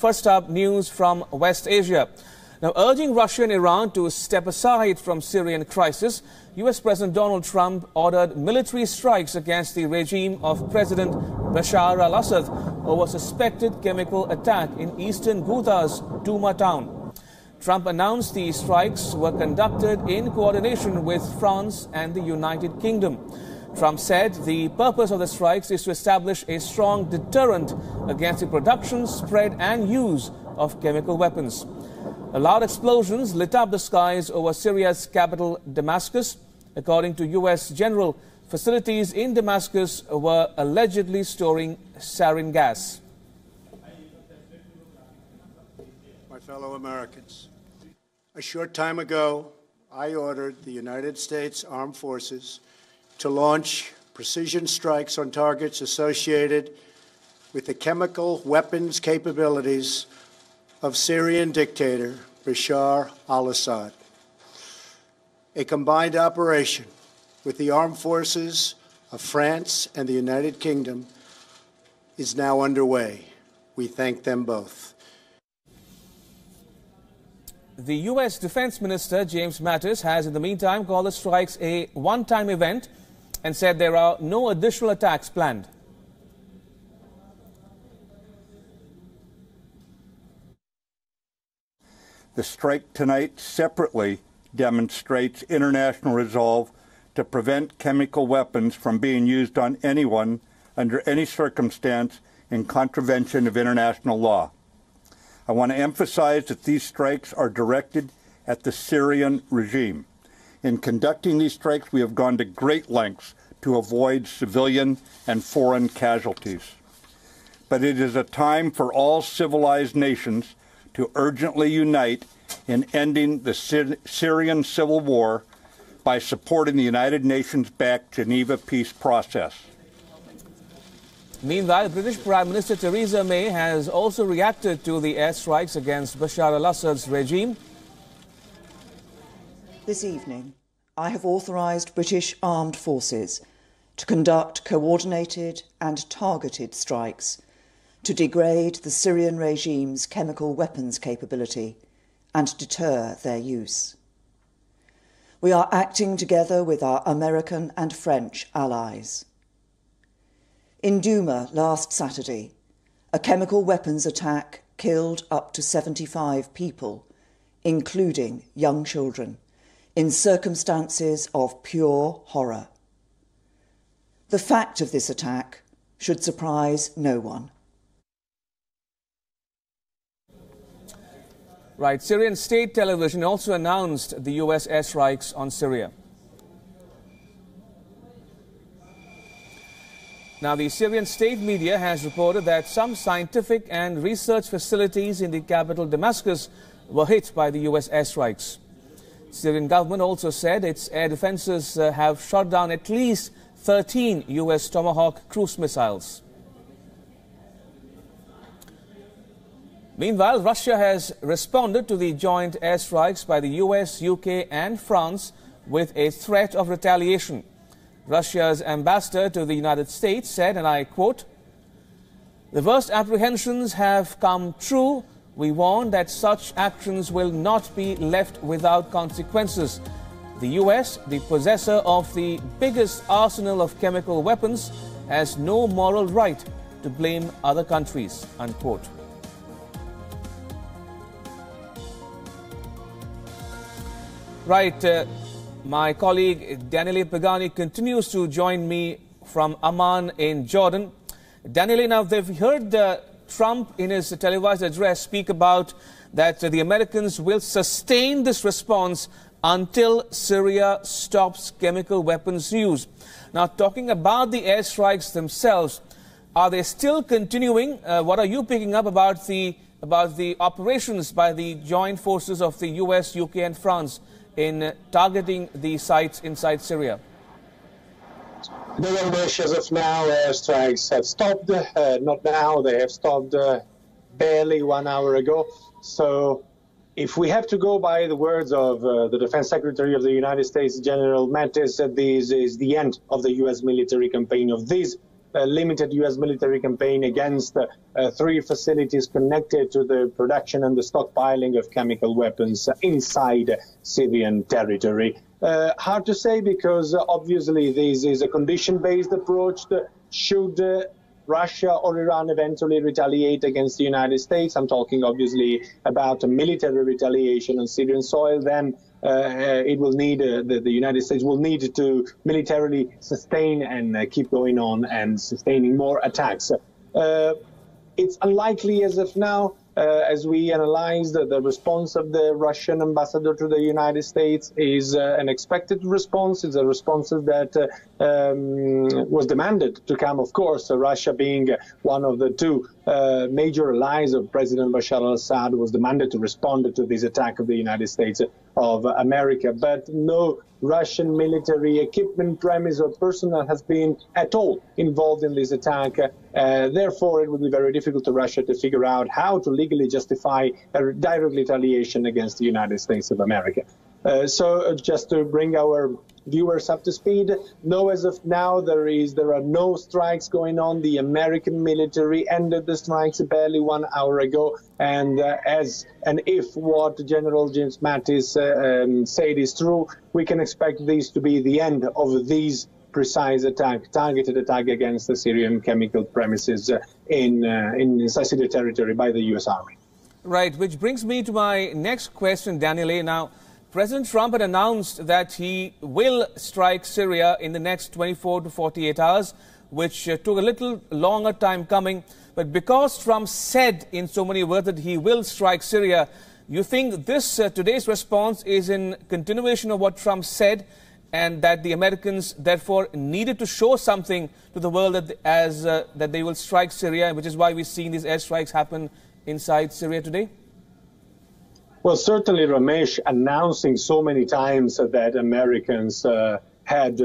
first up, news from West Asia. Now, urging Russia and Iran to step aside from Syrian crisis, U.S. President Donald Trump ordered military strikes against the regime of President Bashar al-Assad over suspected chemical attack in eastern Ghouta's Douma town. Trump announced the strikes were conducted in coordination with France and the United Kingdom. Trump said the purpose of the strikes is to establish a strong deterrent against the production, spread and use of chemical weapons. Loud explosions lit up the skies over Syria's capital, Damascus. According to U.S. general, facilities in Damascus were allegedly storing sarin gas. My fellow Americans, a short time ago, I ordered the United States Armed Forces to launch precision strikes on targets associated with the chemical weapons capabilities of Syrian dictator Bashar al-Assad. A combined operation with the armed forces of France and the United Kingdom is now underway. We thank them both. The U.S. Defense Minister, James Mattis, has in the meantime called the strikes a one-time event and said there are no additional attacks planned. The strike tonight separately demonstrates international resolve to prevent chemical weapons from being used on anyone under any circumstance in contravention of international law. I want to emphasize that these strikes are directed at the Syrian regime. In conducting these strikes, we have gone to great lengths to avoid civilian and foreign casualties. But it is a time for all civilized nations to urgently unite in ending the Syrian civil war by supporting the United Nations-backed Geneva peace process. Meanwhile, British Prime Minister Theresa May has also reacted to the airstrikes against Bashar al-Assad's regime. This evening, I have authorised British armed forces to conduct coordinated and targeted strikes to degrade the Syrian regime's chemical weapons capability and deter their use. We are acting together with our American and French allies. In Douma last Saturday, a chemical weapons attack killed up to 75 people, including young children, in circumstances of pure horror. The fact of this attack should surprise no one. Right. Syrian state television also announced the U.S. airstrikes on Syria. Now, the Syrian state media has reported that some scientific and research facilities in the capital Damascus were hit by the U.S. airstrikes. Syrian government also said its air defenses have shot down at least 13 U.S. Tomahawk cruise missiles. Meanwhile, Russia has responded to the joint airstrikes by the US, UK and France with a threat of retaliation. Russia's ambassador to the United States said, and I quote, "The worst apprehensions have come true. We warn that such actions will not be left without consequences. The US, the possessor of the biggest arsenal of chemical weapons, has no moral right to blame other countries," unquote. Right, my colleague Daniele Pagani continues to join me from Amman in Jordan. Daniele, now they've heard Trump in his televised address speak about that the Americans will sustain this response until Syria stops chemical weapons use. Now, talking about the airstrikes themselves, are they still continuing? What are you picking up about the operations by the joint forces of the US, UK and France in targeting the sites inside Syria? No, Ramesh, as of now, airstrikes have stopped. Not now, they have stopped barely 1 hour ago. So if we have to go by the words of the Defense Secretary of the United States, General Mattis, this is the end of the U.S. military campaign of these limited U.S. military campaign against 3 facilities connected to the production and the stockpiling of chemical weapons inside Syrian territory. Hard to say, because obviously this is a condition-based approach. Should Russia or Iran eventually retaliate against the United States, I'm talking obviously about a military retaliation on Syrian soil, then it will need, the United States will need to militarily sustain and keep going on and sustaining more attacks. It's unlikely as of now, as we analyze the response of the Russian ambassador to the United States is an expected response. It's a response that was demanded to come, of course. Russia being one of the 2 major allies of President Bashar al-Assad was demanded to respond to this attack of the United States of America. But no Russian military equipment, premise or personnel has been at all involved in this attack. Therefore, it would be very difficult to Russia to figure out how to legally justify a direct retaliation against the United States of America. So just to bring our viewers up to speed, no, as of now, there are no strikes going on. The American military ended the strikes barely 1 hour ago, and if what General James Mattis said is true, we can expect this to be the end of these precise targeted attack against the Syrian chemical premises in Syria territory by the U.S. Army. Right, which brings me to my next question, Daniele. Now, President Trump had announced that he will strike Syria in the next 24 to 48 hours, which took a little longer time coming. But because Trump said in so many words that he will strike Syria, you think this today's response is in continuation of what Trump said, and that the Americans therefore needed to show something to the world that they will strike Syria, which is why we've seen these airstrikes happen inside Syria today? Well, certainly, Ramesh, announcing so many times that Americans had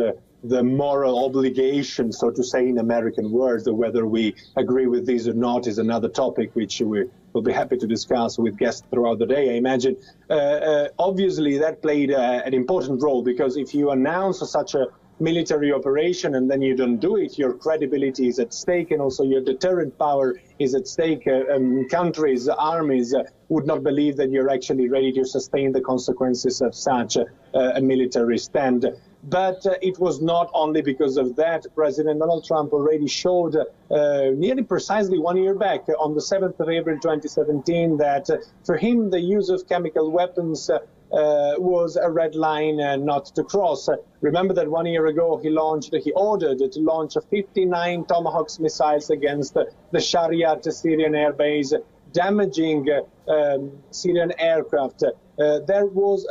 the moral obligation, so to say, in American words, whether we agree with these or not is another topic which we will be happy to discuss with guests throughout the day, I imagine. Obviously, that played an important role, because if you announce such a military operation and then you don't do it, your credibility is at stake, and also your deterrent power is at stake. Countries, armies would not believe that you're actually ready to sustain the consequences of such a military stand. But it was not only because of that. President Donald Trump already showed nearly precisely 1 year back, on the 7th of April 2017, that for him the use of chemical weapons was a red line not to cross. Remember that 1 year ago he ordered to launch 59 Tomahawk missiles against the Sharia Syrian air base, damaging Syrian aircraft. There was,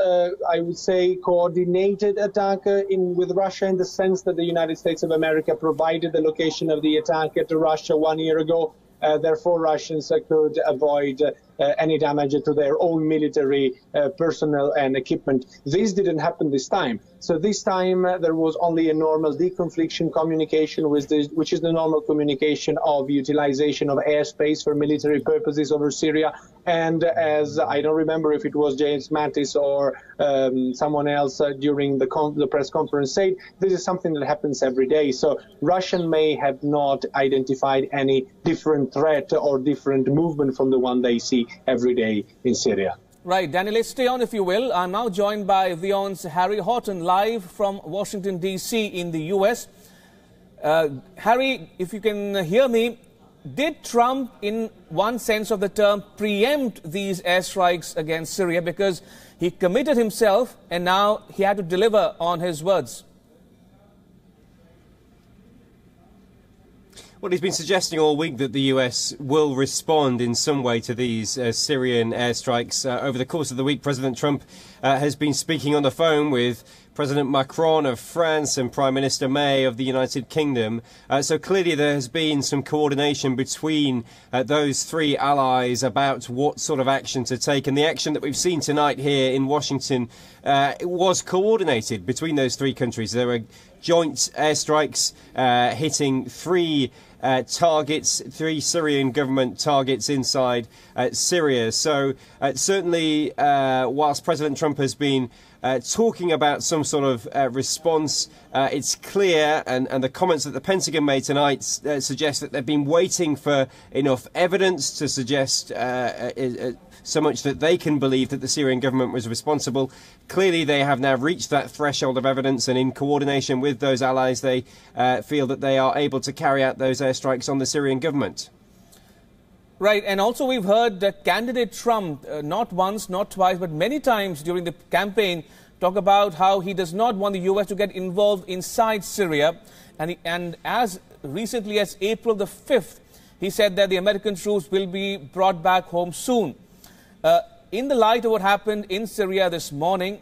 I would say, coordinated attack with Russia, in the sense that the United States of America provided the location of the attack to Russia 1 year ago. Therefore, Russians could avoid any damage to their own military personnel and equipment. This didn't happen this time. So this time there was only a normal deconfliction communication, which is the normal communication of utilization of airspace for military purposes over Syria. And as I don't remember if it was James Mattis or someone else during the press conference said, this is something that happens every day. So Russia may have not identified any different threat or different movement from the one they see every day in Syria. Right, Daniel, stay on if you will. I'm now joined by WION's Harry Horton, live from Washington, D.C. in the U.S. Harry, if you can hear me, did Trump, in one sense of the term, preempt these airstrikes against Syria, because he committed himself and now he had to deliver on his words? Well, he's been suggesting all week that the US will respond in some way to these Syrian airstrikes. Over the course of the week, President Trump has been speaking on the phone with President Macron of France and Prime Minister May of the United Kingdom. So clearly there has been some coordination between those three allies about what sort of action to take. And the action that we've seen tonight here in Washington was coordinated between those three countries. There were joint airstrikes hitting three Syrian government targets inside Syria. So certainly, whilst President Trump has been talking about some sort of response. It's clear, and the comments that the Pentagon made tonight suggest that they've been waiting for enough evidence to suggest so much that they can believe that the Syrian government was responsible. Clearly, they have now reached that threshold of evidence, and in coordination with those allies, they feel that they are able to carry out those airstrikes on the Syrian government. Right, and also we've heard candidate Trump, not once, not twice, but many times during the campaign, talk about how he does not want the U.S. to get involved inside Syria. And as recently as April the 5th, he said that the American troops will be brought back home soon. In the light of what happened in Syria this morning,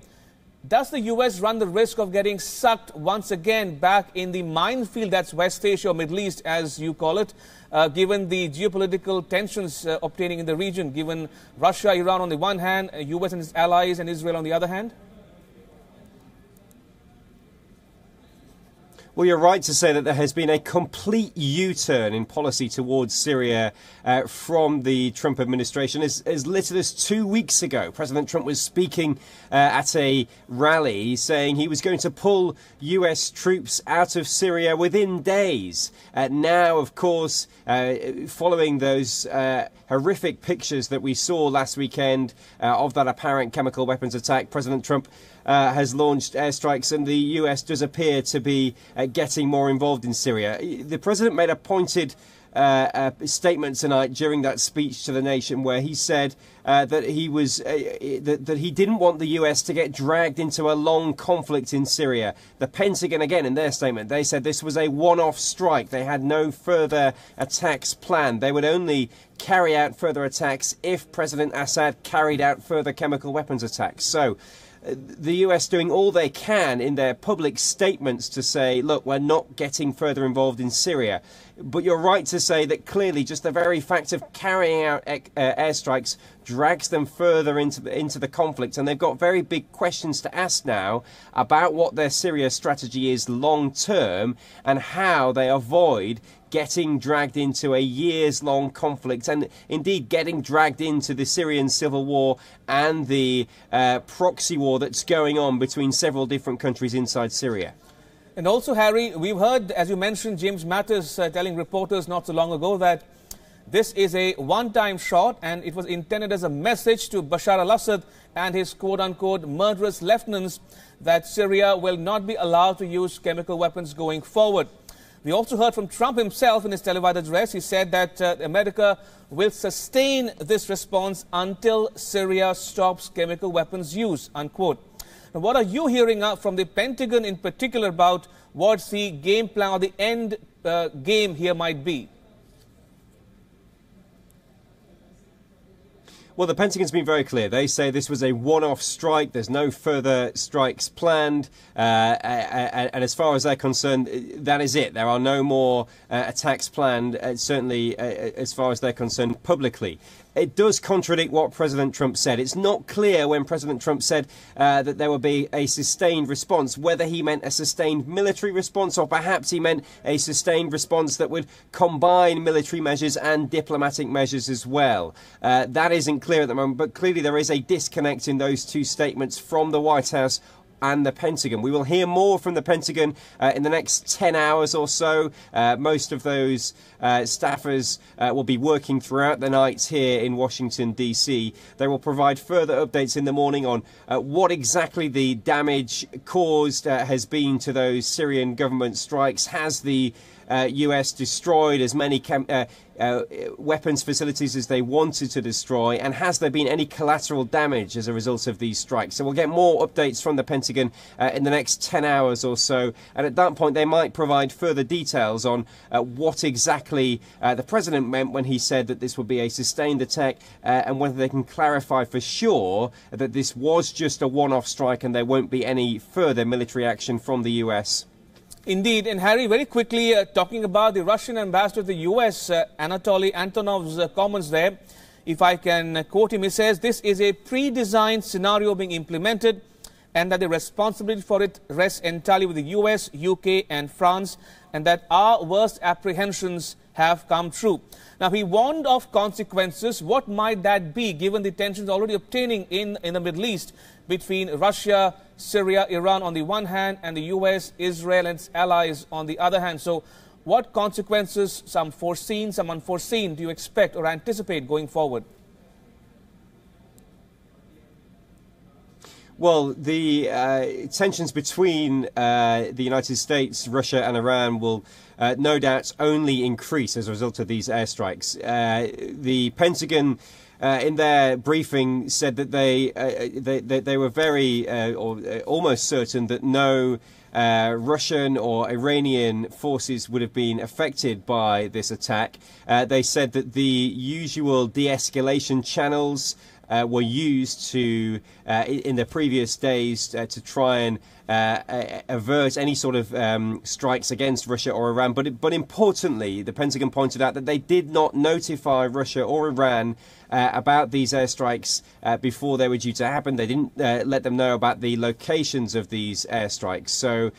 does the U.S. run the risk of getting sucked once again back in the minefield that's West Asia or Middle East, as you call it, given the geopolitical tensions obtaining in the region, given Russia, Iran on the one hand, U.S. and its allies, and Israel on the other hand? Well, you're right to say that there has been a complete U-turn in policy towards Syria from the Trump administration. As little as 2 weeks ago, President Trump was speaking at a rally saying he was going to pull US troops out of Syria within days. Now, of course, following those horrific pictures that we saw last weekend of that apparent chemical weapons attack, President Trump has launched airstrikes, and the US does appear to be getting more involved in Syria. The president made a pointed statement tonight during that speech to the nation, where he said that he was that he didn't want the US to get dragged into a long conflict in Syria. The Pentagon, again, in their statement, they said this was a one-off strike. They had no further attacks planned. They would only carry out further attacks if President Assad carried out further chemical weapons attacks. So the US doing all they can in their public statements to say, look, we're not getting further involved in Syria. But you're right to say that clearly just the very fact of carrying out airstrikes drags them further into the conflict. And they've got very big questions to ask now about what their Syria strategy is long term and how they avoid getting dragged into a years-long conflict, and indeed getting dragged into the Syrian civil war and the proxy war that's going on between several different countries inside Syria. And also, Harry, we've heard, as you mentioned, James Mattis telling reporters not so long ago that this is a one-time shot and it was intended as a message to Bashar al-Assad and his quote-unquote murderous lieutenants that Syria will not be allowed to use chemical weapons going forward. We also heard from Trump himself in his televised address. He said that America will sustain this response until Syria stops chemical weapons use, unquote. Now, what are you hearing from the Pentagon in particular about what the game plan or the end game here might be? Well, the Pentagon's been very clear. They say this was a one-off strike. There's no further strikes planned. And as far as they're concerned, that is it. There are no more attacks planned, certainly as far as they're concerned publicly. It does contradict what President Trump said. It's not clear when President Trump said that there would be a sustained response, whether he meant a sustained military response or perhaps he meant a sustained response that would combine military measures and diplomatic measures as well. That isn't clear at the moment, but clearly there is a disconnect in those two statements from the White House and the Pentagon. We will hear more from the Pentagon in the next 10 hours or so. Most of those staffers will be working throughout the night here in Washington, D.C. They will provide further updates in the morning on what exactly the damage caused has been to those Syrian government strikes. Has the US destroyed as many weapons facilities as they wanted to destroy, and has there been any collateral damage as a result of these strikes? So we'll get more updates from the Pentagon in the next 10 hours or so, and at that point they might provide further details on what exactly the President meant when he said that this would be a sustained attack, and whether they can clarify for sure that this was just a one-off strike and there won't be any further military action from the US. Indeed. And Harry, very quickly, talking about the Russian ambassador to the U.S., Anatoly Antonov's comments there, if I can quote him, he says, this is a pre-designed scenario being implemented and that the responsibility for it rests entirely with the U.S., UK and France, and that our worst apprehensions have come true. Now, he warned of consequences. What might that be, given the tensions already obtaining in the Middle East between Russia, Syria, Iran on the one hand, and the US, Israel and its allies on the other hand. So what consequences, some foreseen, some unforeseen, do you expect or anticipate going forward? Well, the tensions between the United States, Russia and Iran will no doubt only increase as a result of these airstrikes. The Pentagon, in their briefing, said that they were very or almost certain that no Russian or Iranian forces would have been affected by this attack. They said that the usual de-escalation channels were used to in the previous days to try and avert any sort of strikes against Russia or Iran. But importantly, the Pentagon pointed out that they did not notify Russia or Iran about these airstrikes before they were due to happen. They didn't let them know about the locations of these airstrikes. So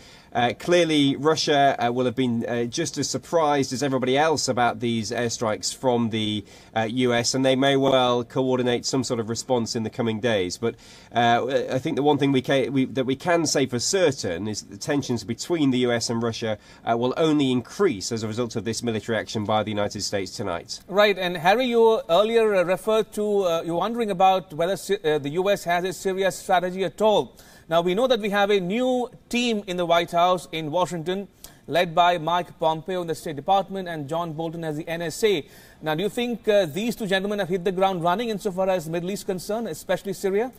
clearly, Russia will have been just as surprised as everybody else about these airstrikes from the US, and they may well coordinate some sort of response in the coming days. But I think the one thing that we can say for certain is that the tensions between the US and Russia will only increase as a result of this military action by the United States tonight. Right, and Harry, you earlier referred to, you're wondering about whether the US has a Syria strategy at all. Now, we know that we have a new team in the White House in Washington, led by Mike Pompeo in the State Department and John Bolton as the NSA. Now, do you think these two gentlemen have hit the ground running insofar as the Middle East is concerned, especially Syria?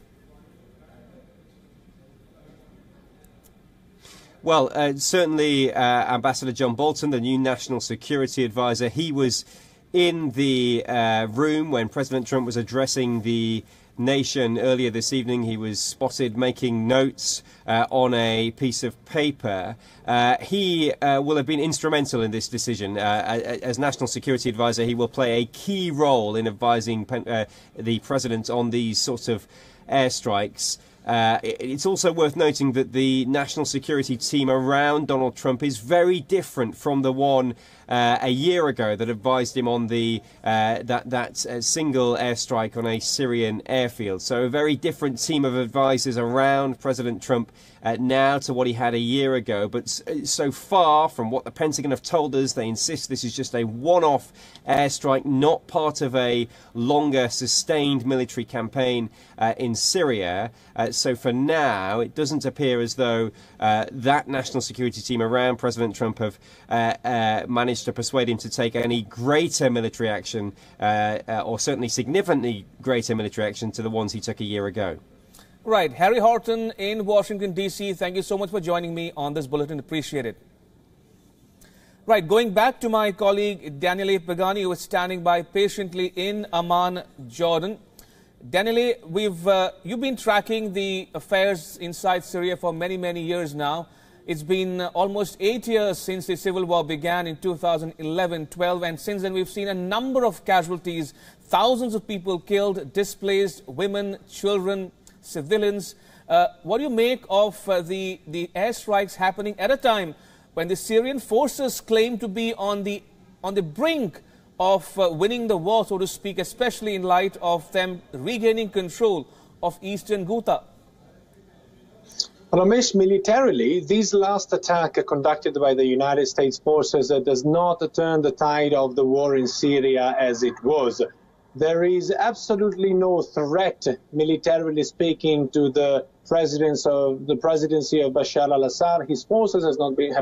Well, certainly Ambassador John Bolton, the new National Security Advisor, he was in the room when President Trump was addressing the nation earlier this evening. He was spotted making notes on a piece of paper. He will have been instrumental in this decision. As National Security Advisor, he will play a key role in advising the President on these sorts of airstrikes. It's also worth noting that the national security team around Donald Trump is very different from the one a year ago that advised him on the that single airstrike on a Syrian airfield. So a very different team of advisors around President Trump now to what he had a year ago. But so far from what the Pentagon have told us, they insist this is just a one-off airstrike, not part of a longer sustained military campaign in Syria. So for now, it doesn't appear as though that national security team around President Trump have managed to persuade him to take any greater military action, or certainly significantly greater military action to the ones he took a year ago. Right. Harry Horton in Washington, D.C., thank you so much for joining me on this bulletin. Appreciate it. Right. Going back to my colleague Daniele Pagani, who is standing by patiently in Amman, Jordan. Daniele, you've been tracking the affairs inside Syria for many years now. It's been almost 8 years since the civil war began in 2011-12, and since then we've seen a number of casualties, thousands of people killed, displaced, women, children, civilians. What do you make of the airstrikes happening at a time when the Syrian forces claim to be on the brink of winning the war, so to speak, especially in light of them regaining control of eastern Ghouta? Ramesh, militarily, this last attack conducted by the United States forces does not turn the tide of the war in Syria as it was. There is absolutely no threat, militarily speaking, to the presidency of Bashar al-Assad. His forces have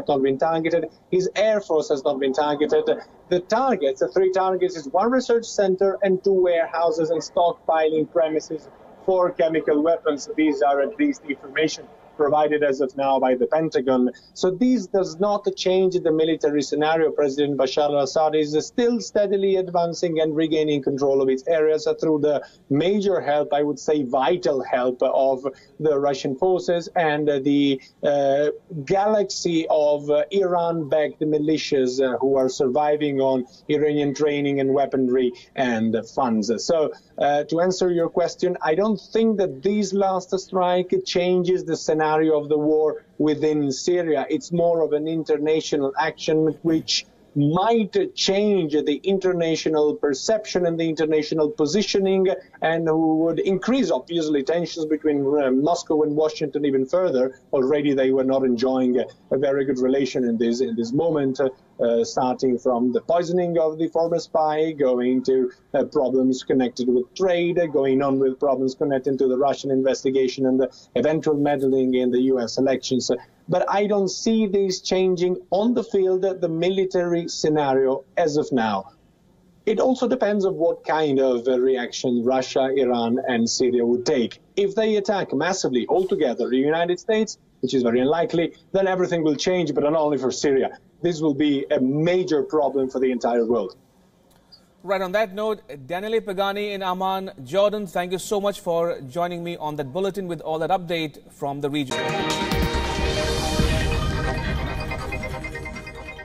not been targeted. His air force has not been targeted. The targets, the three targets, is one research center and two warehouses and stockpiling premises for chemical weapons. These are at least the information provided as of now by the Pentagon. So this does not change the military scenario. President Bashar al-Assad is still steadily advancing and regaining control of its areas through the major help, I would say vital help, of the Russian forces and the galaxy of Iran-backed militias who are surviving on Iranian training and weaponry and funds. So to answer your question, I don't think that this last strike changes the scenario of the war within Syria. It's more of an international action which might change the international perception and the international positioning, and who would increase, obviously, tensions between Moscow and Washington even further. Already they were not enjoying a very good relation in this moment, starting from the poisoning of the former spy, going to problems connected with trade, going on with problems connected to the Russian investigation and the eventual meddling in the U.S. elections. But I don't see this changing on the field, the military scenario as of now. It also depends on what kind of reaction Russia, Iran and Syria would take. If they attack massively altogether the United States, which is very unlikely, then everything will change, but not only for Syria. This will be a major problem for the entire world. Right, on that note, Daniele Pagani in Amman, Jordan, thank you so much for joining me on that bulletin with all that update from the region.